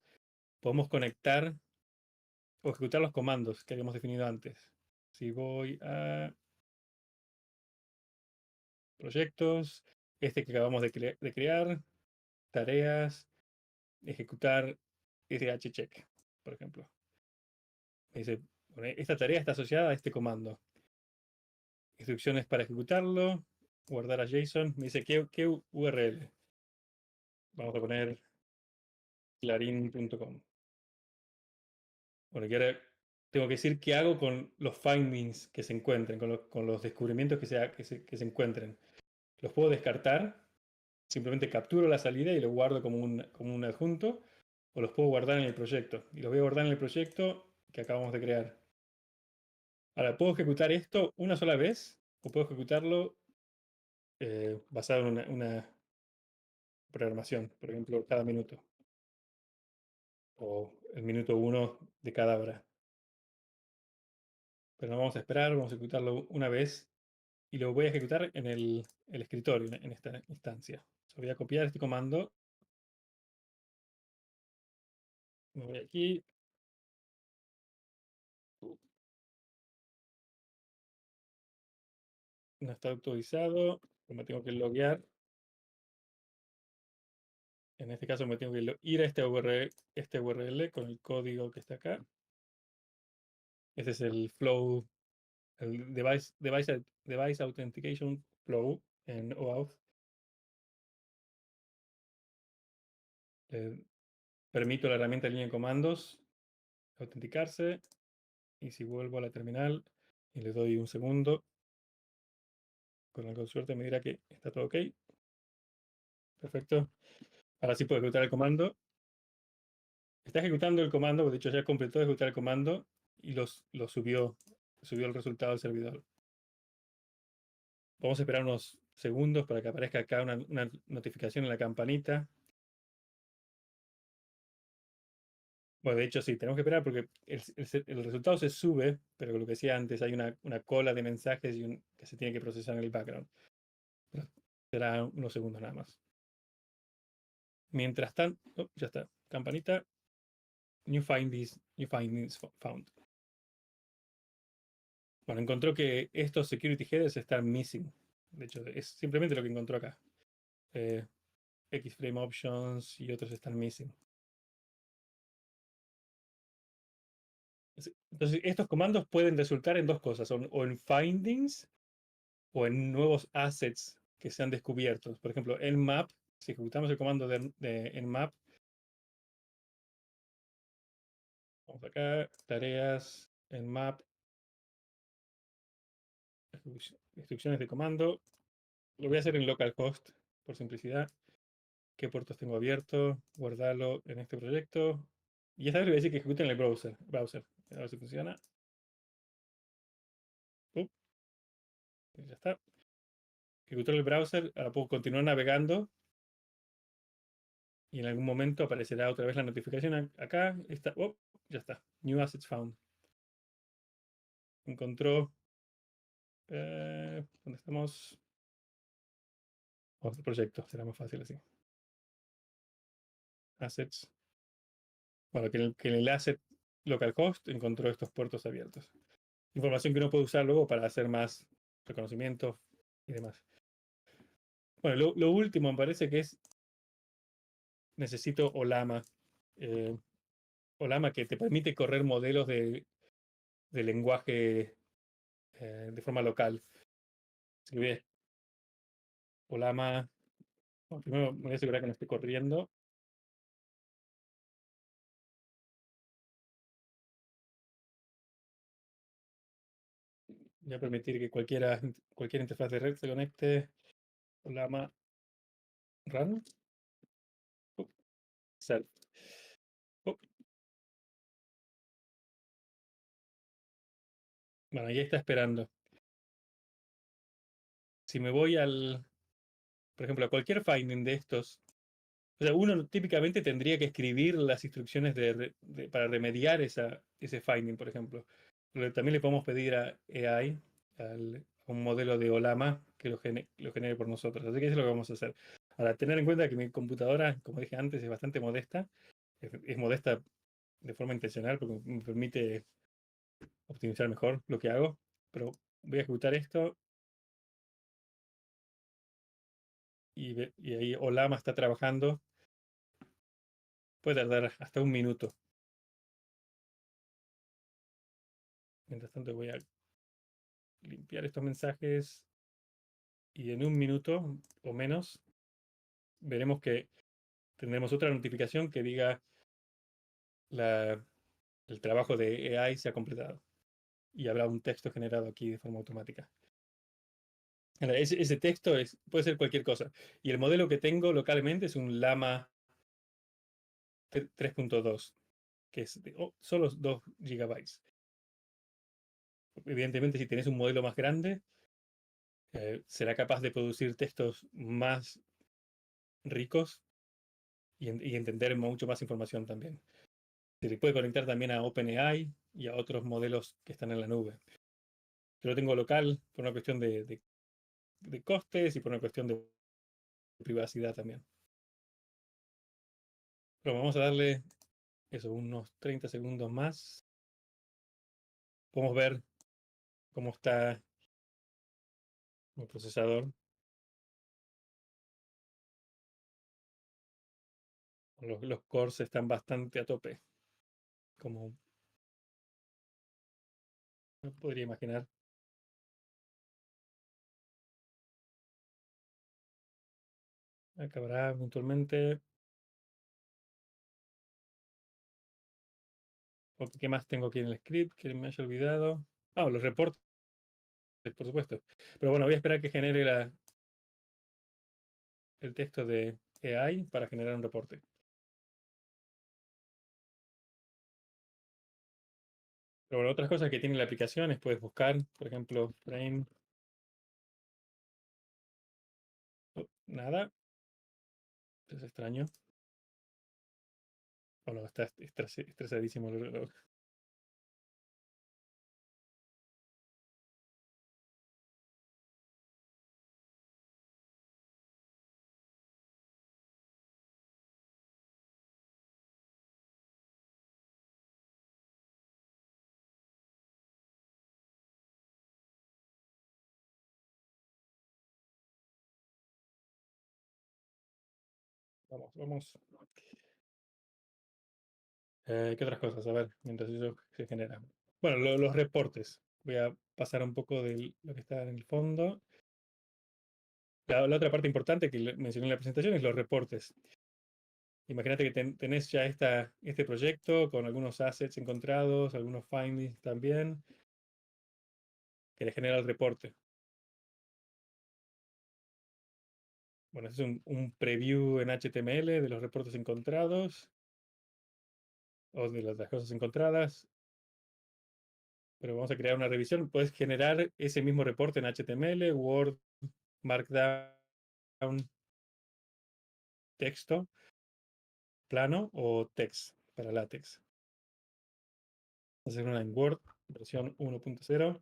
podemos conectar o ejecutar los comandos que habíamos definido antes. Si voy a proyectos, este que acabamos de crear, tareas, ejecutar shcheck, por ejemplo. Me dice, bueno, esta tarea está asociada a este comando. Instrucciones para ejecutarlo, guardar a JSON. Me dice, ¿qué URL? Vamos a poner clarin.com. Bueno, y ahora tengo que decir qué hago con los findings que se encuentren, con los descubrimientos que se encuentren. Los puedo descartar, simplemente capturo la salida y lo guardo como un adjunto, o los puedo guardar en el proyecto. Y los voy a guardar en el proyecto que acabamos de crear. Ahora, ¿puedo ejecutar esto una sola vez? ¿O puedo ejecutarlo basado en una programación, por ejemplo, cada minuto, o el minuto 1 de cada hora. Pero no vamos a esperar, vamos a ejecutarlo una vez y lo voy a ejecutar en el escritorio, en esta instancia. Voy a copiar este comando, me voy aquí, no está autorizado, me tengo que loguear. En este caso me tengo que ir a este URL con el código que está acá. Este es el flow, el device Authentication Flow en OAuth. Permito la herramienta de línea de comandos autenticarse. Y si vuelvo a la terminal y le doy un segundo, con algo de suerte me dirá que está todo ok. Perfecto. Ahora sí puedo ejecutar el comando. Está ejecutando el comando, de hecho ya completó de ejecutar el comando y lo subió el resultado al servidor. Vamos a esperar unos segundos para que aparezca acá una notificación en la campanita. Bueno, de hecho sí, tenemos que esperar porque el resultado se sube, pero lo que decía antes, hay una cola de mensajes que se tiene que procesar en el background. Pero será unos segundos nada más. Mientras tanto, ya está, campanita, new findings found. Bueno, encontró que estos security headers están missing. De hecho, es simplemente lo que encontró acá. Xframe options y otros están missing. Entonces, estos comandos pueden resultar en dos cosas, o en findings o en nuevos assets que sean descubiertos. Por ejemplo, en map, si ejecutamos el comando de nmap, vamos acá, tareas, nmap, instrucciones de comando. Lo voy a hacer en localhost, por simplicidad. ¿Qué puertos tengo abierto? Guardarlo en este proyecto. Y esta vez le voy a decir que ejecute en el browser. A ver si funciona. Ya está. Ejecutó el browser. Ahora puedo continuar navegando. Y en algún momento aparecerá otra vez la notificación acá. Ya está. New assets found. Encontró. ¿Dónde estamos? Otro proyecto. Será más fácil así. Assets. Bueno, que en el asset localhost encontró estos puertos abiertos. Información que uno puede usar luego para hacer más reconocimientos y demás. Bueno, lo último me parece que es necesito Olama. Eh, Olama que te permite correr modelos de lenguaje de forma local. Así que Olama. Bueno, primero me voy a asegurar que no esté corriendo. Voy a permitir que cualquier interfaz de red se conecte. Olama run. Self. Bueno, ahí está esperando. Si me voy por ejemplo, a cualquier finding de estos, o sea, uno típicamente tendría que escribir las instrucciones para remediar ese finding, por ejemplo. Pero también le podemos pedir a AI, a un modelo de Olama, que lo genere por nosotros. Así que eso es lo que vamos a hacer. Ahora, tener en cuenta que mi computadora, como dije antes, es bastante modesta. Es modesta de forma intencional porque me permite optimizar mejor lo que hago. Pero voy a ejecutar esto y ahí Olama está trabajando. Puede tardar hasta un minuto. Mientras tanto voy a limpiar estos mensajes y en un minuto o menos veremos que tendremos otra notificación que diga el trabajo de AI se ha completado y habrá un texto generado aquí de forma automática. Ahora, ese texto puede ser cualquier cosa y el modelo que tengo localmente es un Llama 3.2 que es solo 2 gigabytes. Evidentemente, si tenés un modelo más grande, será capaz de producir textos más ricos y entender mucho más información también. Se puede conectar también a OpenAI y a otros modelos que están en la nube. Yo lo tengo local por una cuestión de costes y por una cuestión de privacidad también. Pero vamos a darle eso, unos 30 segundos más. Podemos ver cómo está el procesador. Los cores están bastante a tope, como no podría imaginar. Acabará eventualmente. ¿Qué más tengo aquí en el script que me haya olvidado? Ah, los reportes, por supuesto. Pero bueno, voy a esperar que genere el texto de AI para generar un reporte. Pero bueno, otras cosas que tiene la aplicación es puedes buscar, por ejemplo, frame. Oh, nada, es extraño. Bueno, está estresadísimo el reloj. Vamos, vamos. ¿Qué otras cosas? A ver, mientras eso se genera. Bueno, los reportes. Voy a pasar un poco de lo que está en el fondo. La otra parte importante que mencioné en la presentación es los reportes. Imagínate que tenés ya este proyecto con algunos assets encontrados, algunos findings también. Querés generar el reporte. Bueno, este es un preview en HTML de los reportes encontrados o de las cosas encontradas. Pero vamos a crear una revisión. Puedes generar ese mismo reporte en HTML, Word, Markdown, texto, plano o text para LaTeX. Vamos a hacer una en Word, versión 1.0.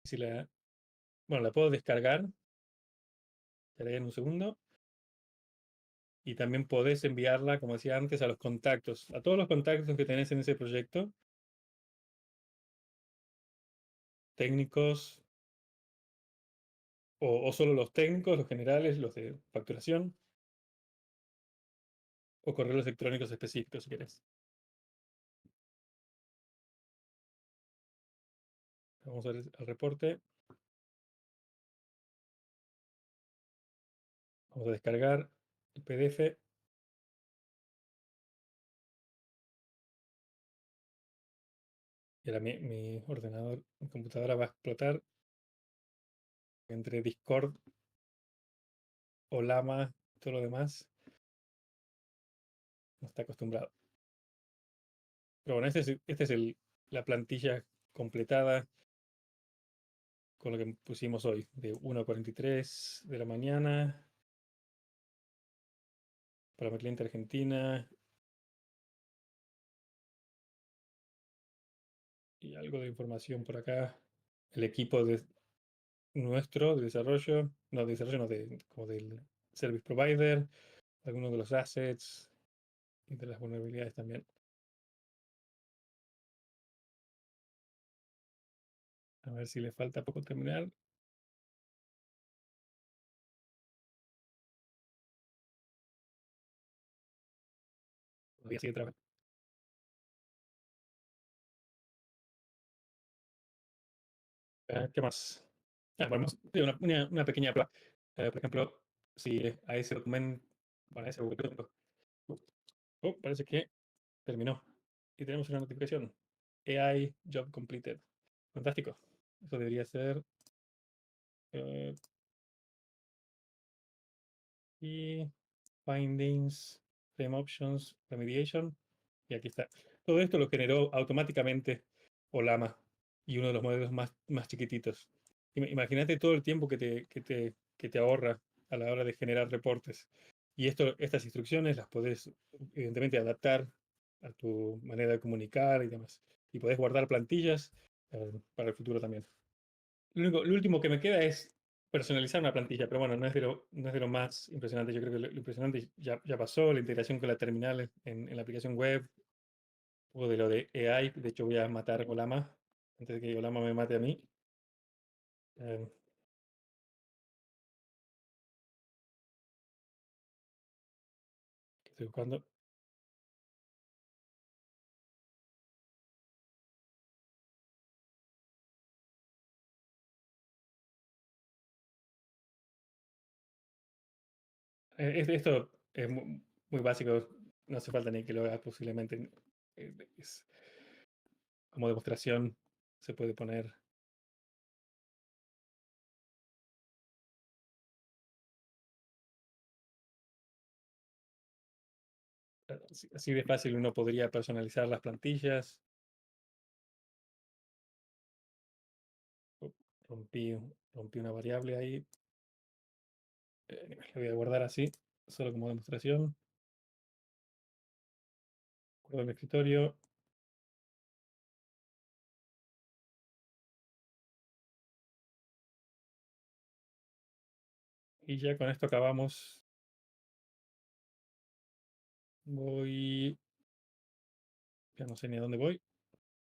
Si bueno, la puedo descargar. Te haré en un segundo. Y también podés enviarla, como decía antes, a los contactos, a todos los contactos que tenés en ese proyecto, técnicos, o solo los técnicos, los generales, los de facturación, o correos electrónicos específicos, si querés. Vamos a ver el reporte. Vamos a descargar el PDF. Y ahora mi ordenador, mi computadora va a explotar entre Discord o Llama y todo lo demás. No está acostumbrado. Pero bueno, esta es la plantilla completada con lo que pusimos hoy, de 1:43 de la mañana para mi cliente Argentina y algo de información por acá. El equipo nuestro de desarrollo, no de desarrollo, no, como del service provider, algunos de los assets y de las vulnerabilidades también. A ver si le falta poco terminar. Todavía sigue trabajando. ¿Qué más? Bueno, sí, una pequeña prueba. Por ejemplo, si a ese documento, bueno, a ese documento, parece que terminó. Y tenemos una notificación. AI Job Completed. Fantástico. Eso debería ser. eh, y Findings, Frame Options, Remediation. Y aquí está. Todo esto lo generó automáticamente Olama y uno de los modelos más chiquititos. Imagínate todo el tiempo que te ahorra a la hora de generar reportes. Y estas instrucciones las podés, evidentemente, adaptar a tu manera de comunicar y demás. Y podés guardar plantillas para el futuro también. Lo último que me queda es personalizar una plantilla, pero bueno, no es de lo más impresionante. Yo creo que lo impresionante ya pasó, la integración con la terminal en la aplicación web, o de lo de AI. De hecho, voy a matar a Olama antes de que Olama me mate a mí. Eh, que estoy buscando. Esto es muy básico, no hace falta ni que lo hagas posiblemente. Es como demostración, se puede poner. Así de fácil uno podría personalizar las plantillas. Oh, Rompí, rompí una variable ahí. La voy a guardar así, solo como demostración. Guardo el escritorio. Y ya con esto acabamos. Voy. Ya no sé ni a dónde voy.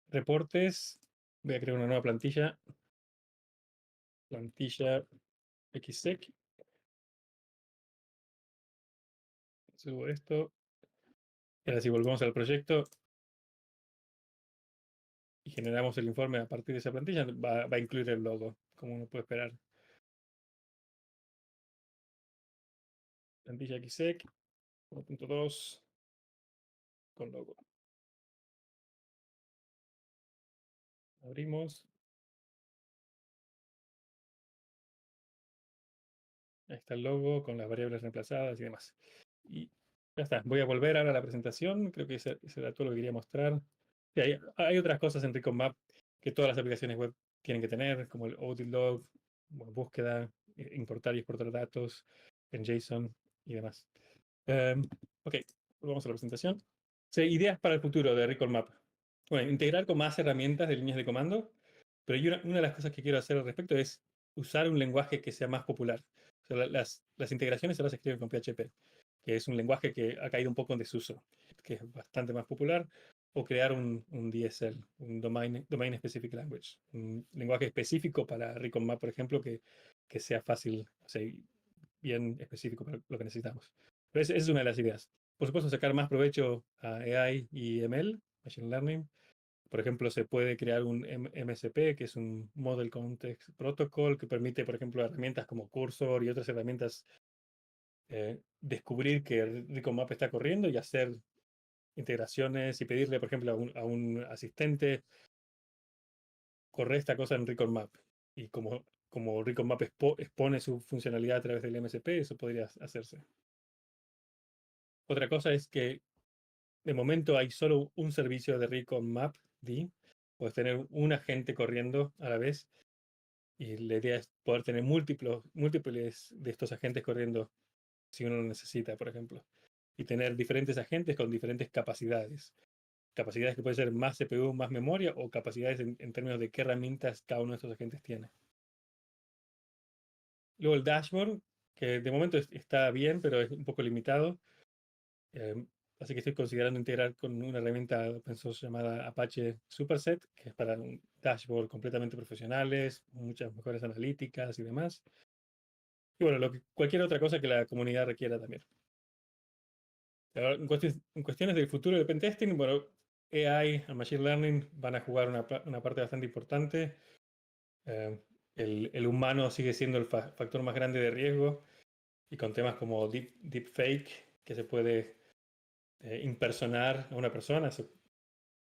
Reportes. Voy a crear una nueva plantilla. Plantilla xsec. Subo esto. Y ahora si volvemos al proyecto y generamos el informe a partir de esa plantilla, va a incluir el logo, como uno puede esperar. Plantilla xsec 1.2 con logo. Abrimos. Ahí está el logo con las variables reemplazadas y demás. Y ya está. Voy a volver ahora a la presentación. Creo que ese era todo lo que quería mostrar. Sí, hay otras cosas en Recon Map que todas las aplicaciones web tienen que tener, como el audit log, bueno, búsqueda, importar y exportar datos en JSON y demás. Em, ok, volvamos a la presentación. Sí, ideas para el futuro de Recon Map. Bueno, integrar con más herramientas de líneas de comando, pero una de las cosas que quiero hacer al respecto es usar un lenguaje que sea más popular. O sea, las integraciones ahora se escriben con PHP, que es un lenguaje que ha caído un poco en desuso, que es bastante más popular, o crear un DSL, un Domain Specific Language, un lenguaje específico para Recon Map, por ejemplo, que sea fácil, o sea, bien específico para lo que necesitamos. Pero esa es una de las ideas. Por supuesto, sacar más provecho a AI y ML, Machine Learning. Por ejemplo, se puede crear un MSP, que es un Model Context Protocol, que permite, por ejemplo, herramientas como Cursor y otras herramientas descubrir que Recon está corriendo y hacer integraciones y pedirle, por ejemplo, a un asistente, corre esta cosa en Recon Map. Y como Recon Map expone su funcionalidad a través del MSP, eso podría hacerse. Otra cosa es que de momento hay solo un servicio de Recon Map D. Puedes tener un agente corriendo a la vez y la idea es poder tener múltiples de estos agentes corriendo si uno lo necesita, por ejemplo. Y tener diferentes agentes con diferentes capacidades. Capacidades que pueden ser más CPU, más memoria o capacidades en términos de qué herramientas cada uno de estos agentes tiene. Luego el dashboard, que de momento está bien, pero es un poco limitado. Eh, Así que estoy considerando integrar con una herramienta open source llamada Apache Superset, que es para un dashboard completamente profesionales, muchas mejores analíticas y demás. Y bueno, cualquier otra cosa que la comunidad requiera también. Ahora, en cuestiones del futuro del pentesting, bueno, AI y Machine Learning van a jugar una parte bastante importante. Eh, el humano sigue siendo el factor más grande de riesgo y con temas como deepfake, que se puede impersonar a una persona,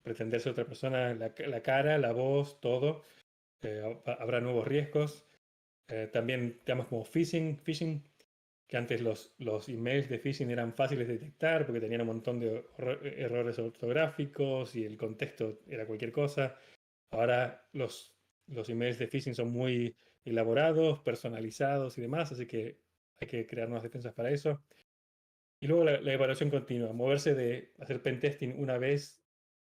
pretender ser otra persona, la cara, la voz, todo. Habrá nuevos riesgos. También temas como phishing, que antes los emails de phishing eran fáciles de detectar porque tenían un montón de errores ortográficos y el contexto era cualquier cosa. Ahora los emails de phishing son muy elaborados, personalizados y demás, así que hay que crear nuevas defensas para eso. Y luego la evaluación continua, moverse de hacer pentesting una vez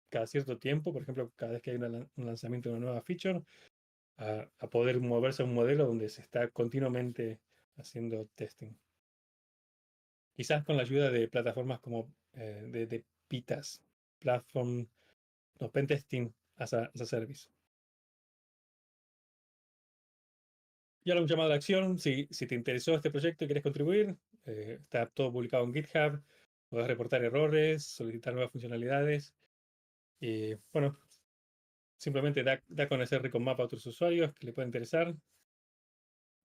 cada cierto tiempo, por ejemplo, cada vez que hay un lanzamiento de una nueva feature, a poder moverse a un modelo donde se está continuamente haciendo testing. Quizás con la ayuda de plataformas como de PITAS, Platform, no, Pentesting as a Service. Y ahora un llamado a la acción, si te interesó este proyecto y quieres contribuir, está todo publicado en GitHub, puedes reportar errores, solicitar nuevas funcionalidades. Y bueno, simplemente da a conocer Recon a otros usuarios que le pueda interesar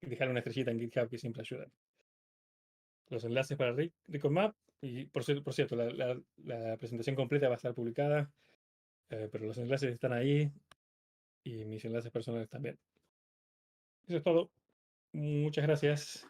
y dejar una estrellita en GitHub que siempre ayuda. Los enlaces para Recon y por cierto, la presentación completa va a estar publicada, pero los enlaces están ahí y mis enlaces personales también. Eso es todo. Muchas gracias.